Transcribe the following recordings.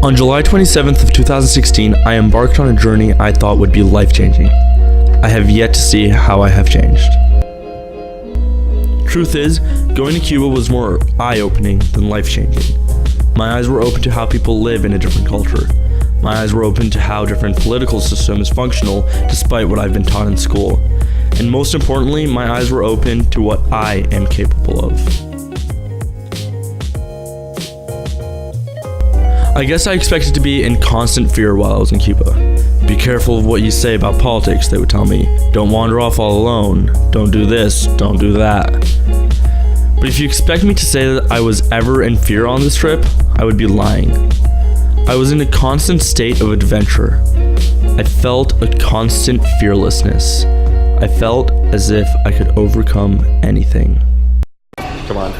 On July 27th of 2016, I embarked on a journey I thought would be life-changing. I have yet to see how I have changed. Truth is, going to Cuba was more eye-opening than life-changing. My eyes were open to how people live in a different culture. My eyes were open to how different political system is functional despite what I've been taught in school. And most importantly, my eyes were open to what I am capable of. I guess I expected to be in constant fear while I was in Cuba. Be careful of what you say about politics, they would tell me. Don't wander off all alone. Don't do this, don't do that. But if you expect me to say that I was ever in fear on this trip, I would be lying. I was in a constant state of adventure. I felt a constant fearlessness. I felt as if I could overcome anything. Come on.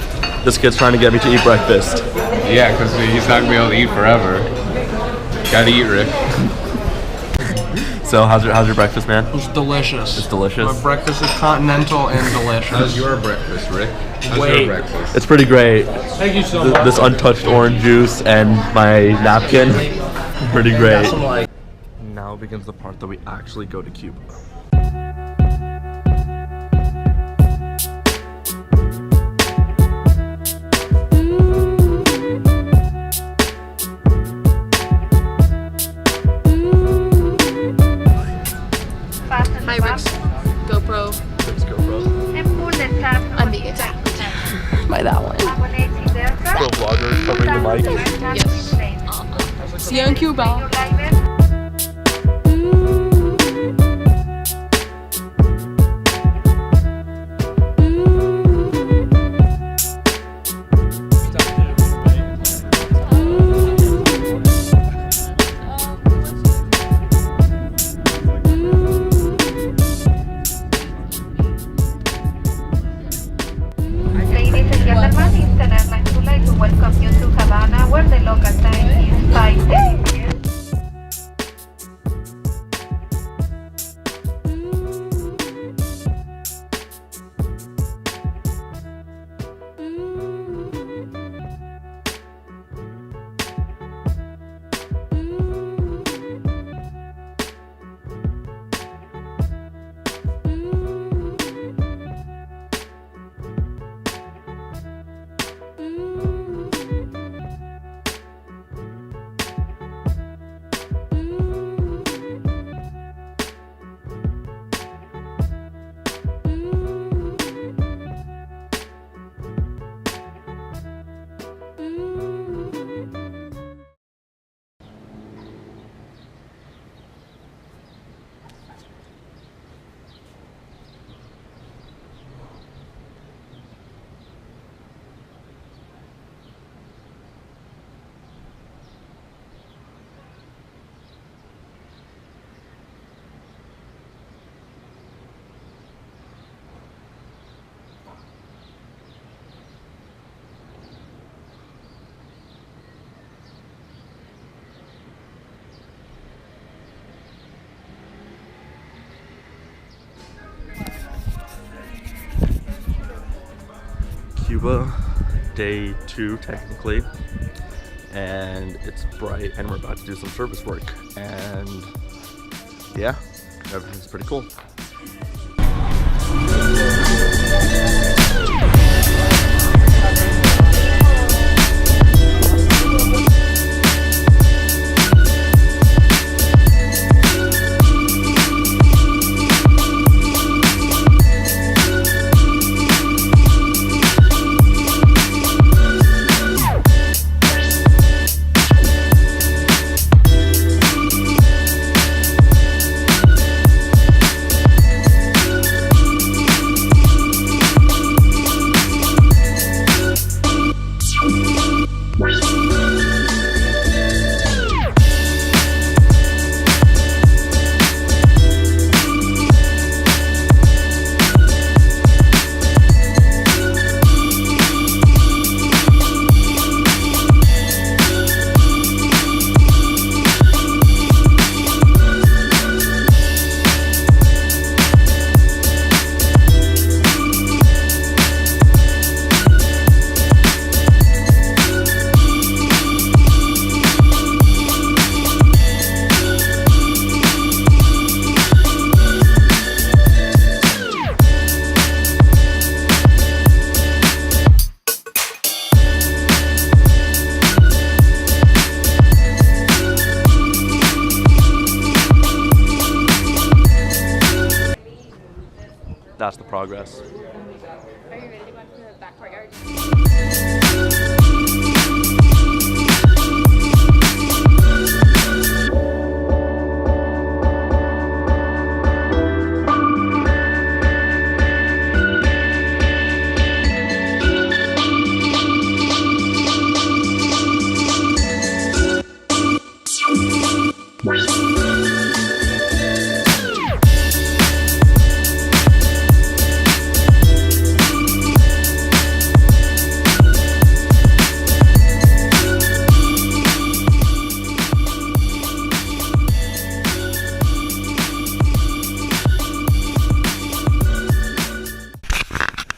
This kid's trying to get me to eat breakfast. Yeah, because he's not going to be able to eat forever. Gotta eat, Rick. So, how's your breakfast, man? It's delicious. It's delicious? My breakfast is continental and delicious. How's your breakfast, Rick? How's your breakfast? It's pretty great. Thank you so much. This untouched orange juice and my napkin, pretty great. Now begins the part that we actually go to Cuba. Hi, Rick's GoPro. I'm vegan. By that one. Pro vlogger covering the mic. Yes. See you in Cuba. Welcome you to Havana, where the local time is 5 days. Cuba, day 2 technically, and it's bright and we're about to do some service work, and yeah, everything's pretty cool. progress. Are you ready to go into the back courtyard?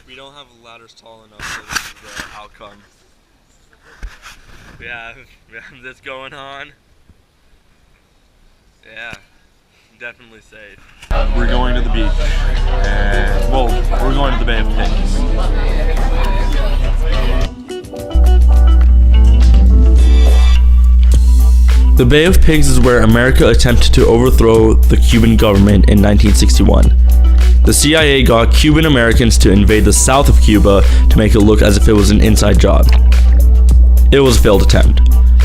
We don't have ladders tall enough, so this is the outcome. We have this going on. Yeah, definitely safe. We're going to the beach, and well, we're going to the Bay of Pigs. The Bay of Pigs is where America attempted to overthrow the Cuban government in 1961. The CIA got Cuban Americans to invade the south of Cuba to make it look as if it was an inside job. It was a failed attempt.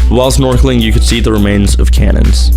While snorkeling, you could see the remains of cannons.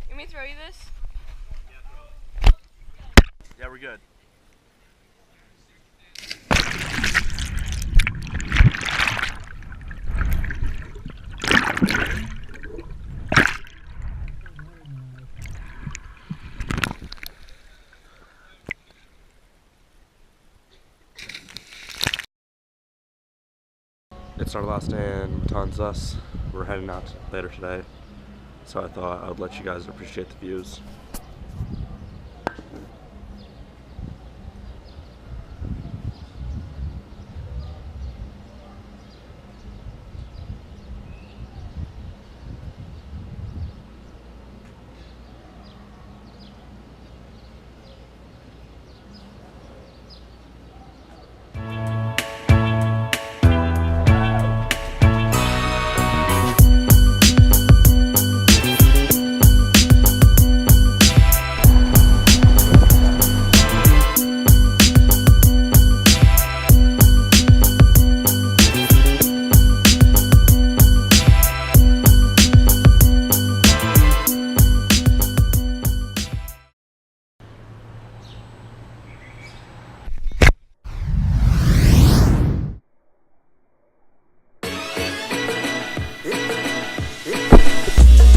Let me throw you this. Yeah, we're good. It's our last day in Matanzas. We're heading out later today, so I thought I would let you guys appreciate the views.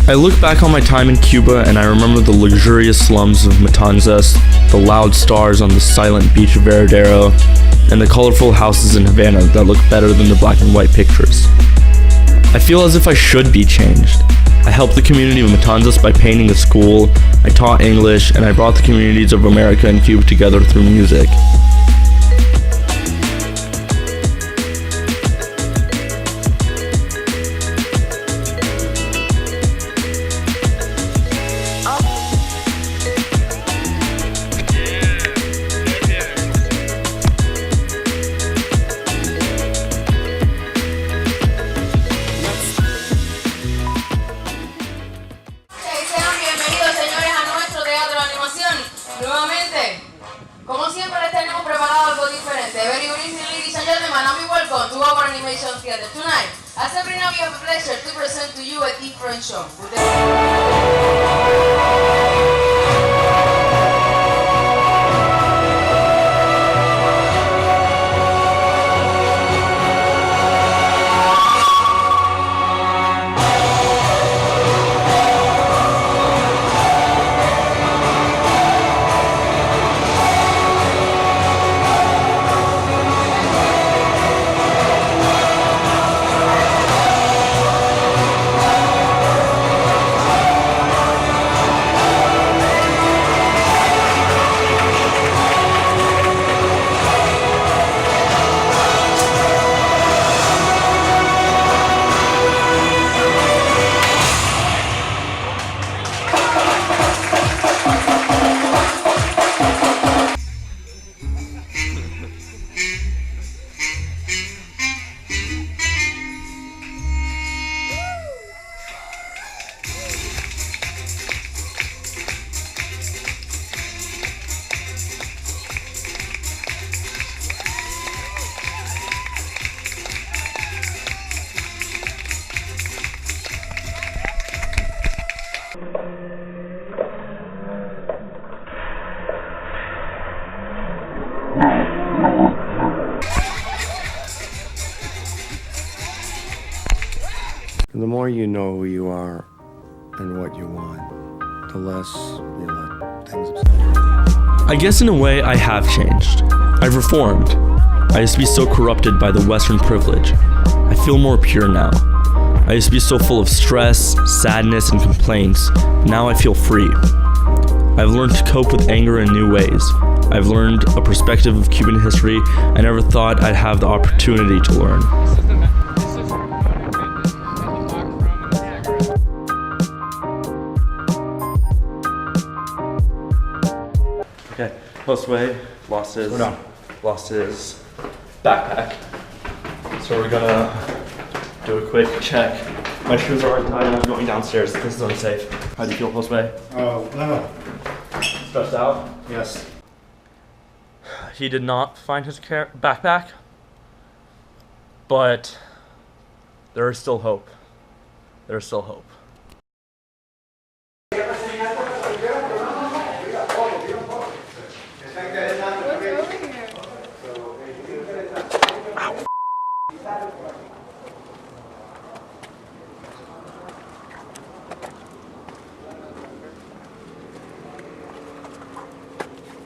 I look back on my time in Cuba and I remember the luxurious slums of Matanzas, the loud stars on the silent beach of Veradero, and the colorful houses in Havana that look better than the black and white pictures. I feel as if I should be changed. I helped the community of Matanzas by painting a school, I taught English, and I brought the communities of America and Cuba together through music. Nuevamente, como siempre les tenemos preparado algo diferente. Very good evening, ladies and gentlemen, and welcome to our animation theater. Tonight, as every night, we have the pleasure to present to you a different show. The more you know who you are and what you want, the less you let things upset. I guess in a way I have changed. I've reformed. I used to be so corrupted by the Western privilege. I feel more pure now. I used to be so full of stress, sadness, and complaints. Now I feel free. I've learned to cope with anger in new ways. I've learned a perspective of Cuban history I never thought I'd have the opportunity to learn. Okay, Josue lost his backpack. So we're gonna do a quick check. My shoes are already tied and I'm going downstairs. This is unsafe. How do you feel, Josue? Oh, no. Stressed out? Yes. He did not find his backpack, but there is still hope. There's still hope.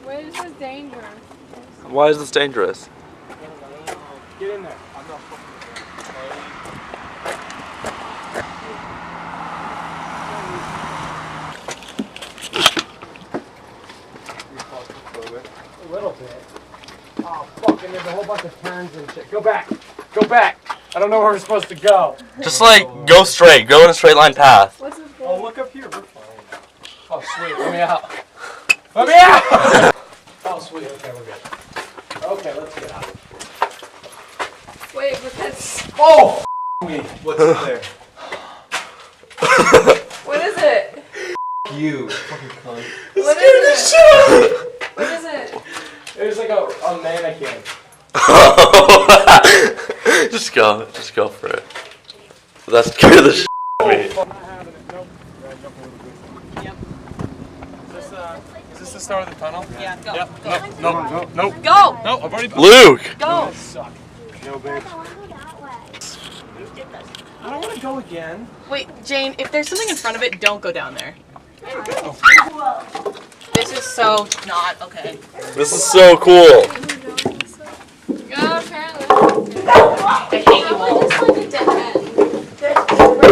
Wait, this is dangerous. Why is this dangerous? Get in there. A little bit. Oh, fuck, and there's a whole bunch of turns and shit. Go back. Go back. I don't know where we're supposed to go. Just like, go straight. Go in a straight line path. What's this for? Oh, look up here. We're fine. Oh, sweet. Let me out. Let me out! Oh, sweet. Okay, we're good. Okay, let's get out. Wait, but that's... Oh! Me. What's in there? What is it? You. Fucking cunt. What is it? What is it? There's like a mannequin. Just go for it. That's scared the shit out of me. Is this the start of the tunnel? Yeah, go. Yep. No. Go! No, I've already... Luke! Go! Suck. No, babe. I don't want to go again. Wait, Jane, if there's something in front of it, don't go down there. This is so not okay. This is so cool. Yeah, apparently. I hate you all.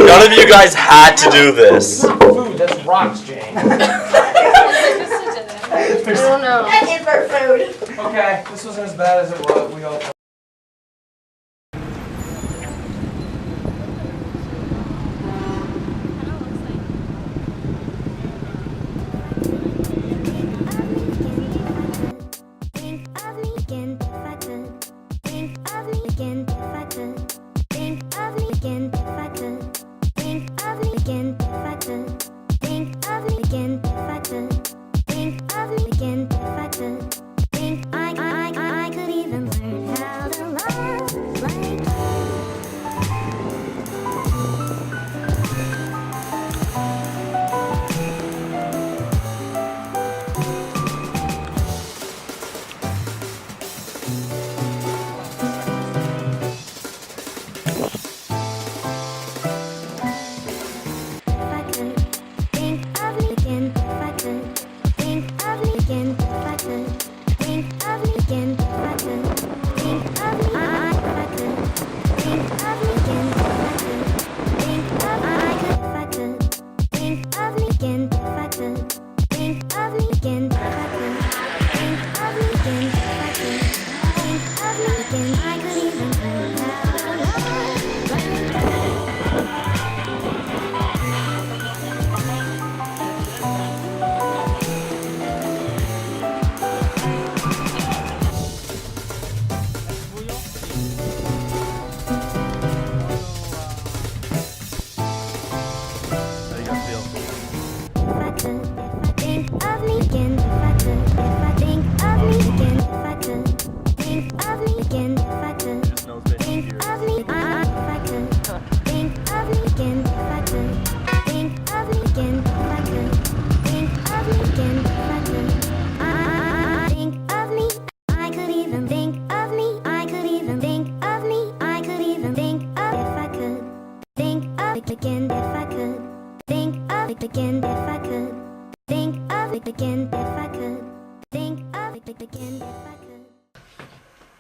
None of you guys had to do this. Food, that's rocks, Jane. I don't know. Okay, this wasn't as bad as it was. We all thought.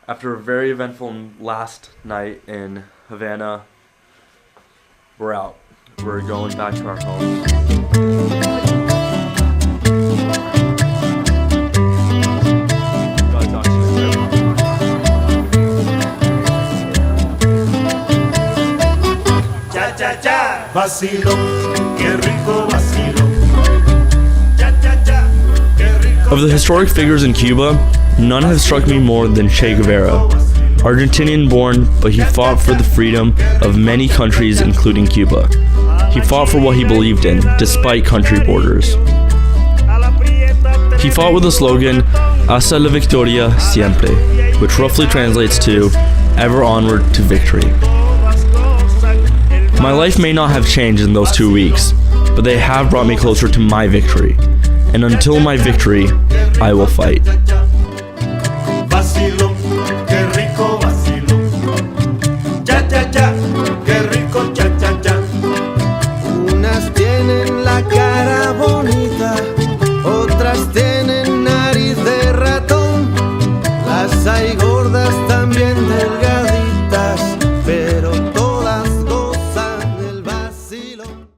After a very eventful last night in Havana, we're out. We're going back to our homes. Cha cha cha, vacilo, qué rico vacilo. Cha cha cha, qué rico. Of the historic figures in Cuba, none have struck me more than Che Guevara. Argentinian born, but he fought for the freedom of many countries including Cuba. He fought for what he believed in, despite country borders. He fought with the slogan, Hasta la victoria siempre, which roughly translates to, ever onward to victory. My life may not have changed in those 2 weeks, but they have brought me closer to my victory. And until my victory, I will fight.